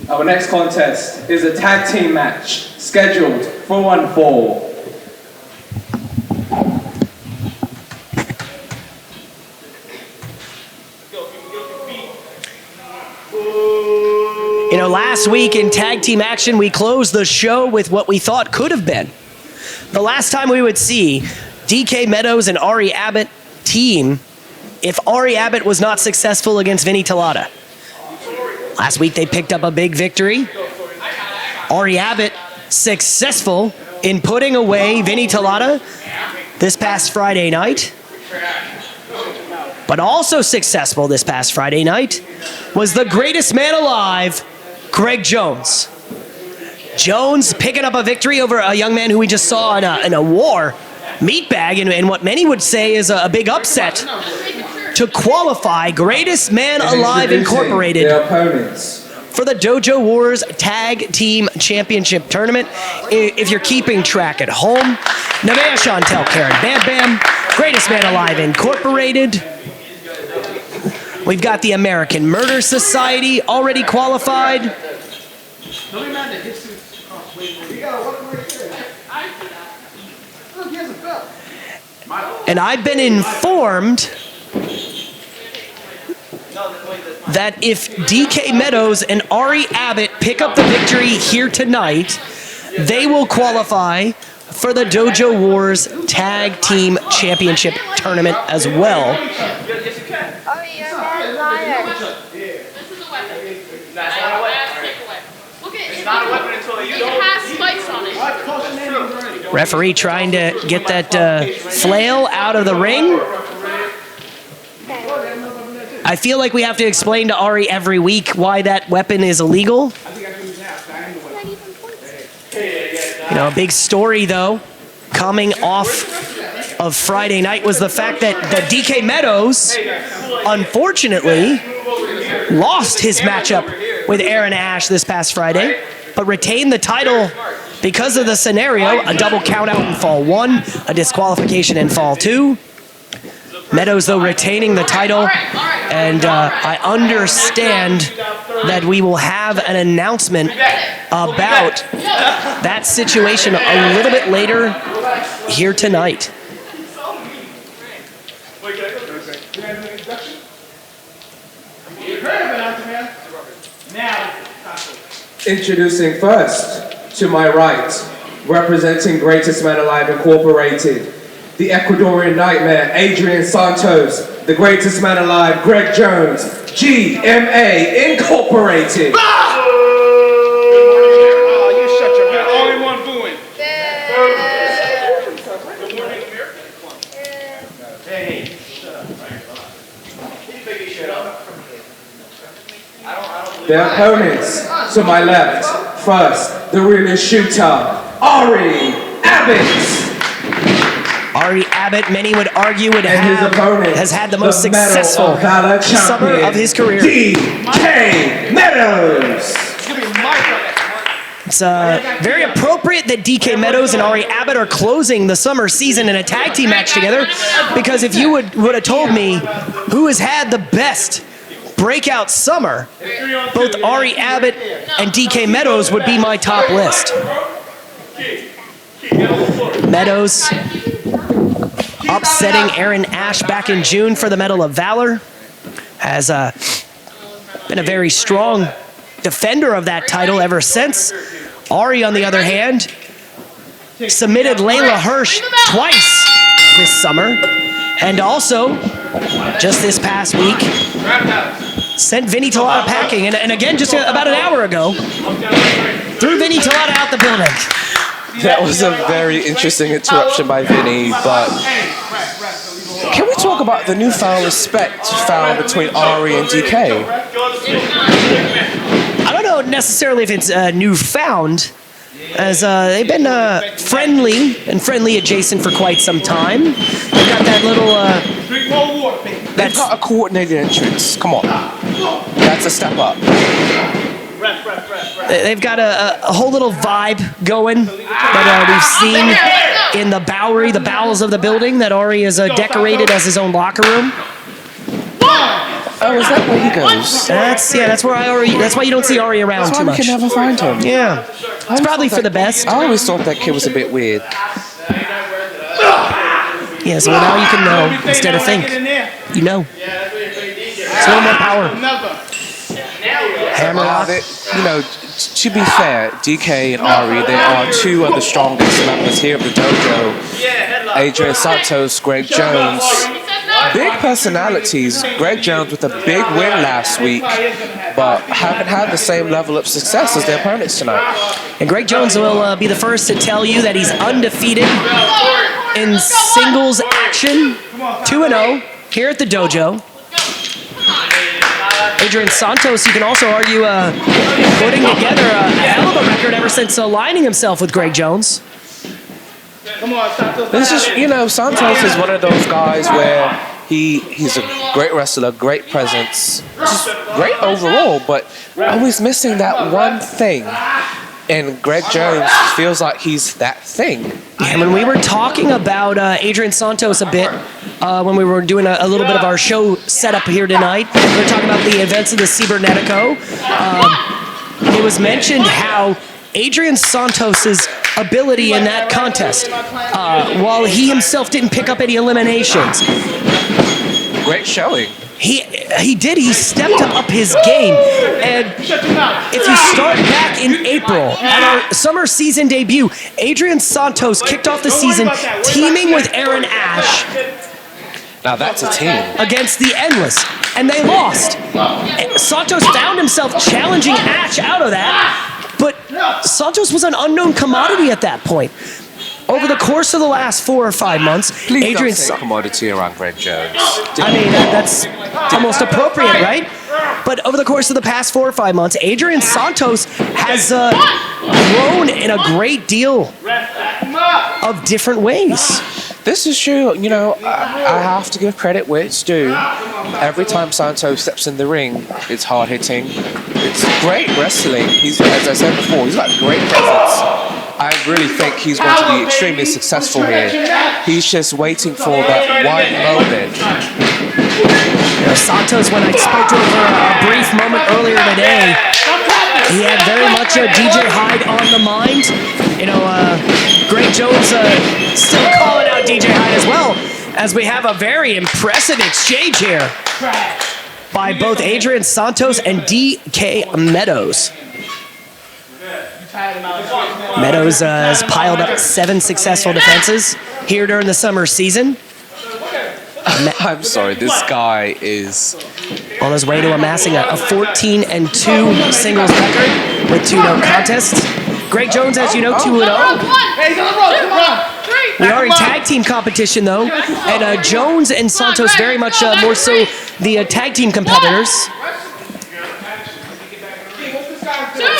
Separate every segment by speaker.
Speaker 1: Our next contest is a tag team match scheduled for 1 fall.
Speaker 2: You know, last week in tag team action, we closed the show with what we thought could have been the last time we would see DK Meadows and Ari Abbott team if Ari Abbott was not successful against Vinny Talata. Last week they picked up a big victory. Ari Abbott successful in putting away Vinny Talata this past Friday night. But also successful this past Friday night was the greatest man alive, Greg Jones. Jones picking up a victory over a young man who we just saw in a war meatbag in what many would say is a big upset to qualify Greatest Man Alive Incorporated for the Dojo Wars Tag Team Championship Tournament. If you're keeping track at home, Nevaeh Chantel Karen Bam Bam, Greatest Man Alive Incorporated. We've got the American Murder Society already qualified. And I've been informed that if DK Meadows and Ari Abbott pick up the victory here tonight, they will qualify for the Dojo Wars Tag Team Championship Tournament as well. Referee trying to get that flail out of the ring. I feel like we have to explain to Ari every week why that weapon is illegal. You know, a big story, though, coming off of Friday night was the fact that DK Meadows, unfortunately, lost his matchup with Aaron Ash this past Friday, but retained the title because of the scenario, a double countout in fall 1, a disqualification in fall 2. Meadows, though, retaining the title, and I understand that we will have an announcement about that situation a little bit later here tonight.
Speaker 1: Introducing first, to my right, representing Greatest Man Alive Incorporated, the Ecuadorian Nightmare, Adrian Santos, the Greatest Man Alive, Greg Jones, GMA Incorporated.
Speaker 3: You shut your mouth. All in one booing. Hey, shut up.
Speaker 1: Their opponents, to my left, first, the realest shooter, Ari Abbott.
Speaker 2: Ari Abbott, many would argue, has had the most successful summer of his career.
Speaker 1: DK Meadows.
Speaker 2: It's very appropriate that DK Meadows and Ari Abbott are closing the summer season in a tag team match together, because if you would have told me who has had the best breakout summer, both Ari Abbott and DK Meadows would be my top list. Meadows upsetting Aaron Ash back in June for the Medal of Valor, has been a very strong defender of that title ever since. Ari, on the other hand, submitted Layla Hirsch twice this summer, and also, just this past week, sent Vinny Talata packing, and again, just about an hour ago, threw Vinny Talata out the building.
Speaker 4: That was a very interesting interruption by Vinny, but can we talk about the newfound respect found between Ari and DK?
Speaker 2: I don't know necessarily if it's newfound, as they've been friendly and friendly adjacent for quite some time. They've got that little...
Speaker 4: They've got a coordinated entrance. Come on. That's a step up.
Speaker 2: They've got a whole little vibe going that we've seen in the Bowery, the bowels of the building that Ari has decorated as his own locker room.
Speaker 4: Oh, is that where he goes?
Speaker 2: That's where that's why you don't see Ari around
Speaker 4: That's
Speaker 2: too
Speaker 4: why we
Speaker 2: much.
Speaker 4: can never find him.
Speaker 2: Yeah, it's probably for the best.
Speaker 4: I always thought that kid was a bit weird.
Speaker 2: Yeah, so now you can know instead of think. You know. It's a little more power. Hammer lock.
Speaker 4: You know, to be fair, DK and Ari, they are two of the strongest members here of the dojo. Adrian Santos, Greg Jones. Big personalities. Greg Jones with a big win last week, but haven't had the same level of success as their opponents tonight.
Speaker 2: And Greg Jones will be the first to tell you that he's undefeated in singles action, 2-0 here at the dojo. Adrian Santos, you can also argue, putting together a hell of a record ever since aligning himself with Greg Jones.
Speaker 3: Come on, Santos.
Speaker 4: This is, you know, Santos is one of those guys where he's a great wrestler, great presence, just great overall, but always missing that one thing. And Greg Jones feels like he's that thing.
Speaker 2: Yeah, when we were talking about Adrian Santos a bit, when we were doing a little bit of our show setup here tonight, we were talking about the events of the Cibernetico. It was mentioned how Adrian Santos's ability in that contest, while he himself didn't pick up any eliminations,
Speaker 4: Great showing.
Speaker 2: He did. He stepped up his game. And if you start back in April at our summer season debut, Adrian Santos kicked off the season teaming with Aaron Ash
Speaker 4: Now that's a team.
Speaker 2: against the Endless, and they lost. Santos found himself challenging Ash out of that, but Santos was an unknown commodity at that point. Over the course of the last 4 or 5 months,
Speaker 4: Please
Speaker 2: Adrian
Speaker 4: don't say commodity around Greg Jones.
Speaker 2: I mean, that's almost appropriate, right? But over the course of the past 4 or 5 months, Adrian Santos has grown in a great deal of different ways.
Speaker 4: This is true. You know, I have to give credit where it's due. Every time Santos steps in the ring, it's hard hitting. It's great wrestling. He's, as I said before, he's got great presence. I really think he's going to be extremely successful here. He's just waiting for that one moment.
Speaker 2: You know, Santos, when I spoke to him for a brief moment earlier today, he had very much a DJ Hyde on the mind. You know, Greg Jones still calling out DJ Hyde as well, as we have a very impressive exchange here by both Adrian Santos and DK Meadows. Meadows has piled up 7 successful defenses here during the summer season.
Speaker 4: I'm sorry, this guy is...
Speaker 2: On his way to amassing a 14-2 singles record with 2 no contests. Greg Jones, as you know, 2-0. We are in tag team competition, though, and Jones and Santos very much more so the tag team competitors.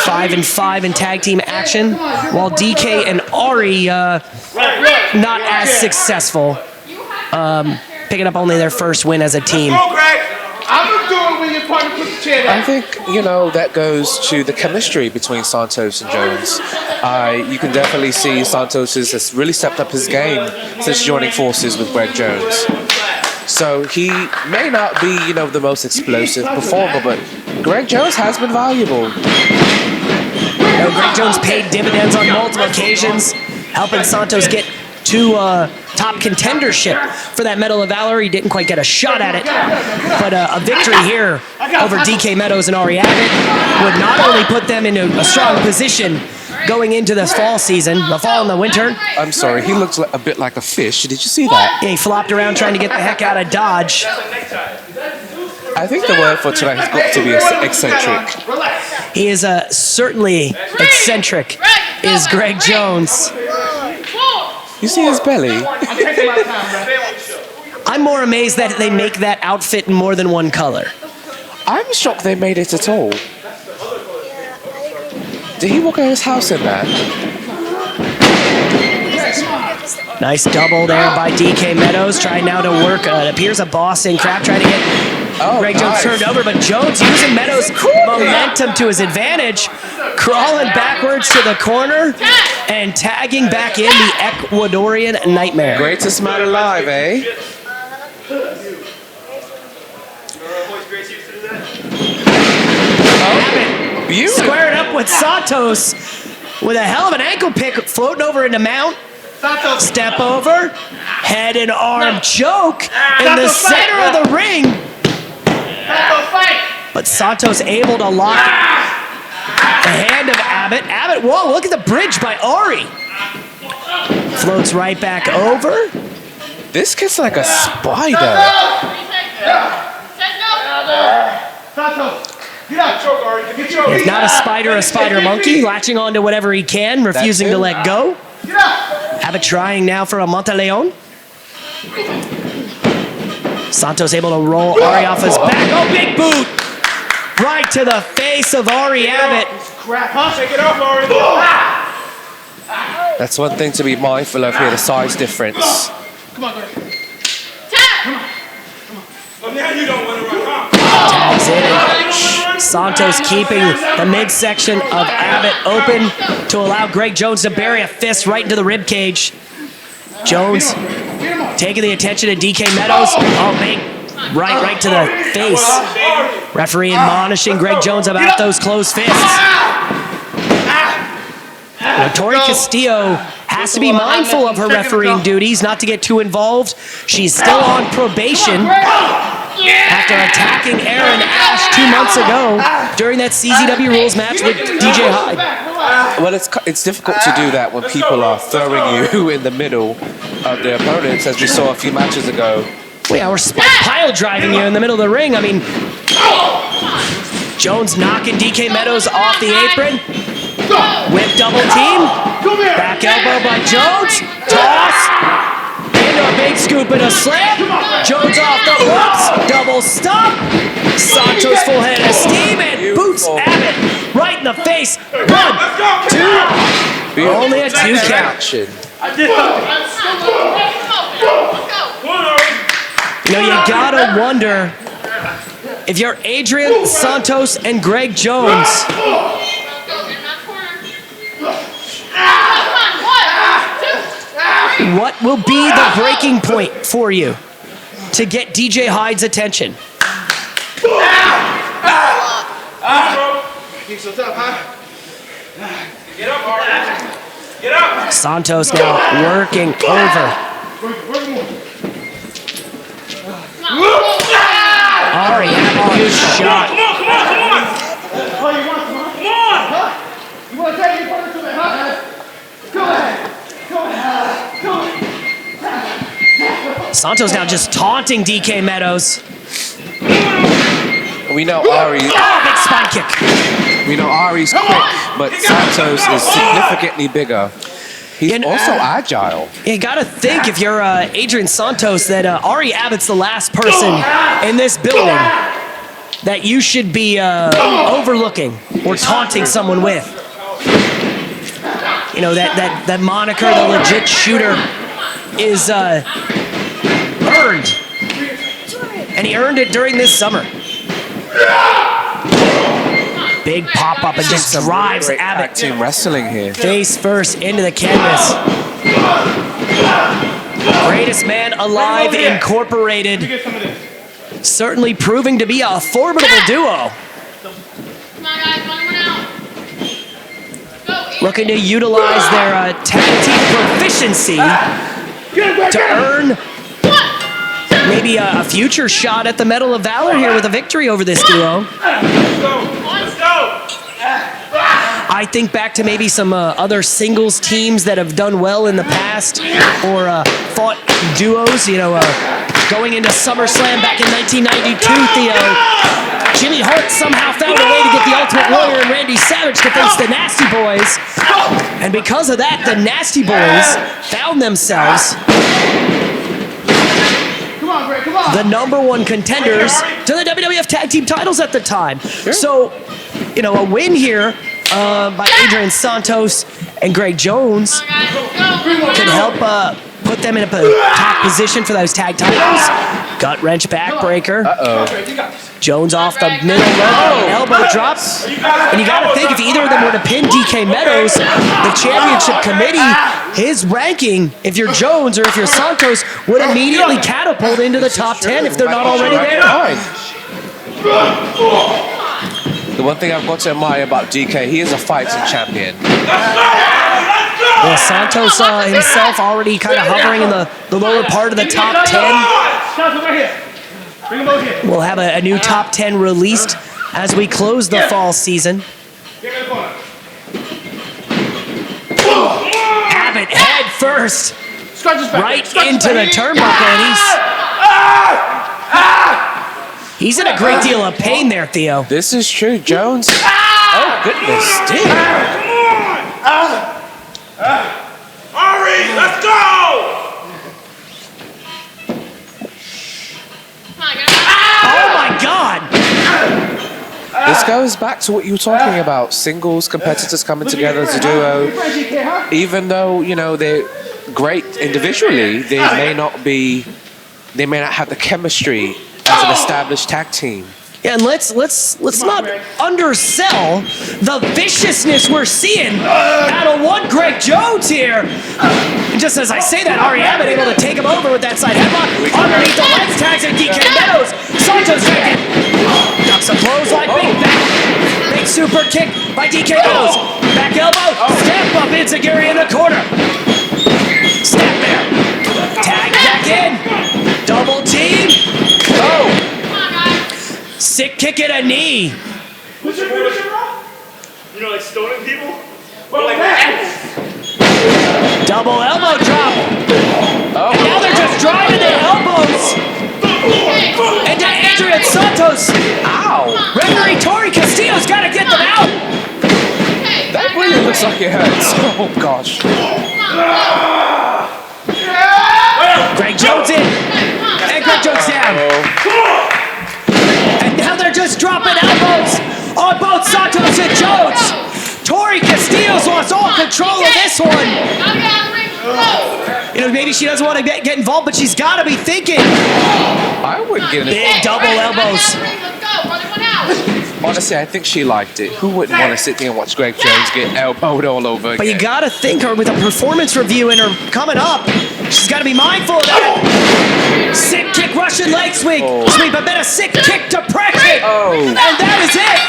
Speaker 2: 5-5 in tag team action, while DK and Ari not as successful, picking up only their first win as a team.
Speaker 4: I think, you know, that goes to the chemistry between Santos and Jones. You can definitely see Santos has really stepped up his game since joining forces with Greg Jones. So he may not be, you know, the most explosive performer, but Greg Jones has been valuable.
Speaker 2: You know, Greg Jones paid dividends on multiple occasions, helping Santos get to top contendership for that Medal of Valor. He didn't quite get a shot at it, but a victory here over DK Meadows and Ari Abbott would not only put them in a strong position going into this fall season, the fall and the winter.
Speaker 4: I'm sorry, he looks a bit like a fish. Did you see that?
Speaker 2: Yeah, he flopped around trying to get the heck out of Dodge.
Speaker 4: I think the word for tonight has got to be eccentric.
Speaker 2: He is certainly eccentric, is Greg Jones.
Speaker 4: You see his belly?
Speaker 2: I'm more amazed that they make that outfit in more than one color.
Speaker 4: I'm shocked they made it at all. Did he walk out of his house in that?
Speaker 2: Nice double there by DK Meadows, trying now to work, it appears a Boston Crab, trying to get Greg Jones turned over, but Jones using Meadows' momentum to his advantage, crawling backwards to the corner and tagging back in the Ecuadorian Nightmare.
Speaker 4: Greatest man alive, eh? beautiful.
Speaker 2: Squared up with Santos with a hell of an ankle pick floating over into mount.
Speaker 3: Santos.
Speaker 2: Step over, head and arm choke in the
Speaker 3: Santos, fight.
Speaker 2: center of the ring.
Speaker 3: Santos, fight.
Speaker 2: But Santos able to lock the hand of Abbott. Abbott, whoa, look at the bridge by Ari. Floats right back over.
Speaker 4: This kid's like a spider.
Speaker 3: Santos. Get out. Choke, Ari. Get your
Speaker 2: If not a spider monkey, latching on to whatever he can, refusing to let go.
Speaker 3: Get out.
Speaker 2: Abbott trying now for a Monteleon. Santos able to roll Ari off his back. Oh, big boot! Right to the face of Ari Abbott.
Speaker 3: Crap, huh? Take it off, Ari.
Speaker 4: That's one thing to be mindful of here, the size difference.
Speaker 3: Come on, go ahead.
Speaker 5: Well, now you don't want to run, huh?
Speaker 2: Tags in. Santos keeping the midsection of Abbott open to allow Greg Jones to bury a fist right into the rib cage. Jones taking the attention of DK Meadows. Oh, big right to the face. Referee admonishing Greg Jones about those closed fists. Tori Castillo has to be mindful of her refereeing duties, not to get too involved. She's still on probation after attacking Aaron Ash 2 months ago during that CZW Rules match with DJ Hyde.
Speaker 4: Well, it's difficult to do that when people are throwing you in the middle of their opponents, as we saw a few matches ago.
Speaker 2: Well, yeah, we're pile driving you in the middle of the ring. I mean, Jones knocking DK Meadows off the apron. Whip double team. Back elbow by Jones. Toss. Into a big scoop and a slam. Jones off the ropes. Double stop. Santos full head of steam and boots Abbott right in the face. 1, 2. Only a 2 count.
Speaker 4: Action.
Speaker 2: You know, you gotta wonder if you're Adrian Santos and Greg Jones. What will be the breaking point for you to get DJ Hyde's attention?
Speaker 5: Get up, Ari. Get up.
Speaker 2: Santos now working over. Ari Abbott, good shot.
Speaker 5: Come on.
Speaker 3: You want to take your partner to the huh? Go ahead.
Speaker 2: Santos now just taunting DK Meadows.
Speaker 4: We know Ari.
Speaker 2: Oh, big spine kick.
Speaker 4: We know Ari's quick, but Santos is significantly bigger. He's also agile.
Speaker 2: You gotta think, if you're Adrian Santos, that Ari Abbott's the last person in this building that you should be overlooking or taunting someone with. You know, that moniker, the legit shooter, is earned. And he earned it during this summer. Big pop-up and just drives Abbott
Speaker 4: Team wrestling here.
Speaker 2: face first into the canvas. Greatest Man Alive Incorporated.
Speaker 3: Get some of this.
Speaker 2: Certainly proving to be a formidable duo.
Speaker 6: Come on, guys, one out.
Speaker 2: Looking to utilize their tag team proficiency to earn maybe a future shot at the Medal of Valor here with a victory over this duo.
Speaker 5: Let's go.
Speaker 2: I think back to maybe some other singles teams that have done well in the past or fought duos, you know, going into SummerSlam back in 1992, Theo. Jimmy Hart somehow found a way to get the Ultimate Warrior and Randy Savage to face the Nasty Boys. And because of that, the Nasty Boys found themselves the #1 contenders to the WWF Tag Team titles at the time. So, you know, a win here by Adrian Santos and Greg Jones could help put them in a top position for those tag titles. Gut wrench backbreaker. Jones off the middle rope, elbow drop. And you got to think, if either of them were to pin DK Meadows, the championship committee, his ranking, if you're Jones or if you're Santos, would immediately catapult into the top 10 if they're not already there.
Speaker 4: The one thing I've got to admire about DK, he is a fighting champion.
Speaker 2: Well, Santos himself already kind of hovering in the lower part of the top 10.
Speaker 3: Santos, right here. Bring him over here.
Speaker 2: We'll have a new top 10 released as we close the fall season.
Speaker 3: Get in the corner.
Speaker 2: Abbott head first,
Speaker 3: Scratch his back.
Speaker 2: right
Speaker 3: Scratch his
Speaker 2: into the
Speaker 3: back.
Speaker 2: turnbuckle, and he's in a great deal of pain there, Theo.
Speaker 4: This is true, Jones. Oh, goodness. Damn.
Speaker 5: Ari, let's go!
Speaker 6: Come on, get him.
Speaker 2: Oh my God!
Speaker 4: This goes back to what you were talking about. Singles competitors coming together as a duo. Even though, you know, they're great individually, they may not have the chemistry as an established tag team.
Speaker 2: Yeah, and let's not undersell the viciousness we're seeing out of one Greg Jones here. And just as I say that, Ari Abbott able to take him over with that side headlock underneath the legs, tags and DK Meadows. Santos taking ducks a clothesline, big super kick by DK Meadows. Back elbow, step up into Gary in the corner. Step there, tag back in, double team. Oh. Sick kick at a knee.
Speaker 5: What's your finisher, bro? You know, like stoning people? Well, like that.
Speaker 2: Double elbow drop. And now they're just driving their elbows into Adrian Santos. Ow. Referee Tori Castillo's got to get them out.
Speaker 4: That really looks like it hurts. Oh, gosh.
Speaker 2: Greg Jones in. And Greg Jones down. And now they're just dropping elbows on both Santos and Jones. Tori Castillo's lost all control of this one. You know, maybe she doesn't want to get involved, but she's got to be thinking.
Speaker 4: I wouldn't get it.
Speaker 2: Big double elbows.
Speaker 4: Honestly, I think she liked it. Who wouldn't want to sit there and watch Greg Jones get elbowed all over again?
Speaker 2: But you got to think her with a performance review in her coming up. She's got to be mindful of that. Sick kick, Russian leg sweep, and then a sick kick to Preston. And that is it.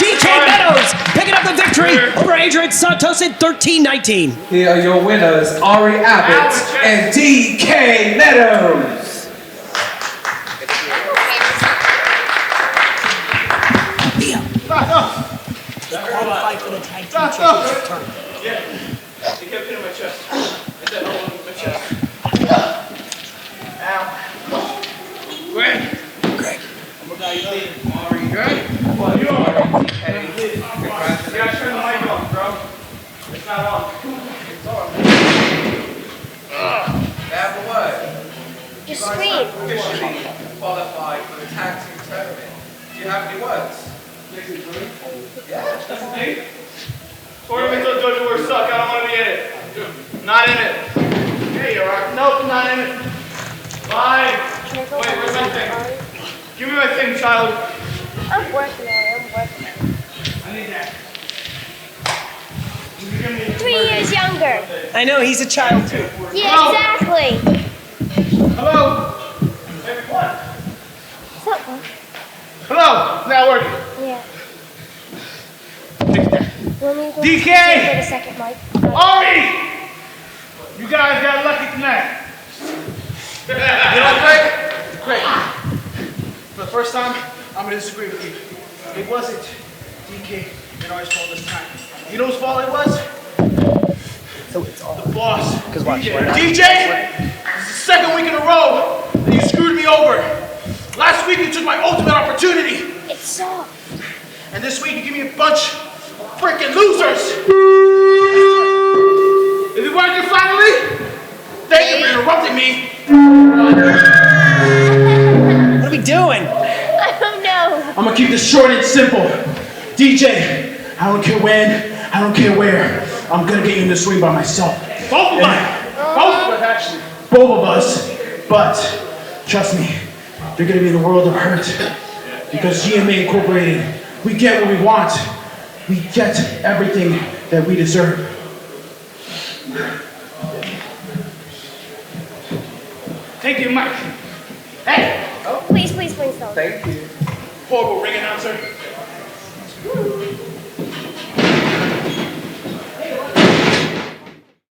Speaker 2: DK Meadows picking up the victory over Adrian Santos in 13-19.
Speaker 1: Here are your winners, Ari Abbott and DK Meadows.
Speaker 2: Qualified for the tag team championship tournament.
Speaker 5: Yeah. They kept hitting my chest. Hit that hole in my chest. Ow. Greg. I'm gonna you leave. Ari, good? Well, you are. Hey, you gotta turn the mic off, bro. It's not on. It's on.
Speaker 1: Bad what?
Speaker 6: Just scream.
Speaker 1: Officially qualified for the tag team tournament. Do you have any words?
Speaker 5: Tournament of Dojo Wars suck. I don't want to be in it. Not in it. Here you are. Nope, not in it. Bye. Wait, where's my thing? Give me my thing, child.
Speaker 6: I'm working on it.
Speaker 5: I need that.
Speaker 6: 3 years younger.
Speaker 2: I know, he's a child too.
Speaker 6: Yeah, exactly.
Speaker 5: Hello. Everyone.
Speaker 6: Something.
Speaker 5: Hello. It's not working.
Speaker 6: Yeah. Let me go
Speaker 5: DK!
Speaker 6: for the second mic.
Speaker 5: Ari! You guys got lucky tonight. You know, Greg, for the first time, I'm going to disagree with you. It wasn't DK and Ari's fault this time. You know whose fault it was?
Speaker 2: So it's all.
Speaker 5: The boss.
Speaker 2: Because watch.
Speaker 5: DJ, this is the second week in a row that you screwed me over. Last week you took my ultimate opportunity.
Speaker 6: It's soft.
Speaker 5: And this week you give me a bunch of freaking losers. Is it working finally? Thank you for interrupting me.
Speaker 2: What are we doing?
Speaker 6: I don't know.
Speaker 3: I'm gonna keep this short and simple. DJ, I don't care when, I don't care where. I'm gonna get you in this ring by myself.
Speaker 5: Both of us. Both of us, actually.
Speaker 3: Both of us. But trust me, you're gonna be in a world of hurt. Because GMA Incorporated, we get what we want. We get everything that we deserve.
Speaker 5: Thank you, Mike. Hey,
Speaker 6: Please don't.
Speaker 1: Thank you.
Speaker 5: horrible ring announcer.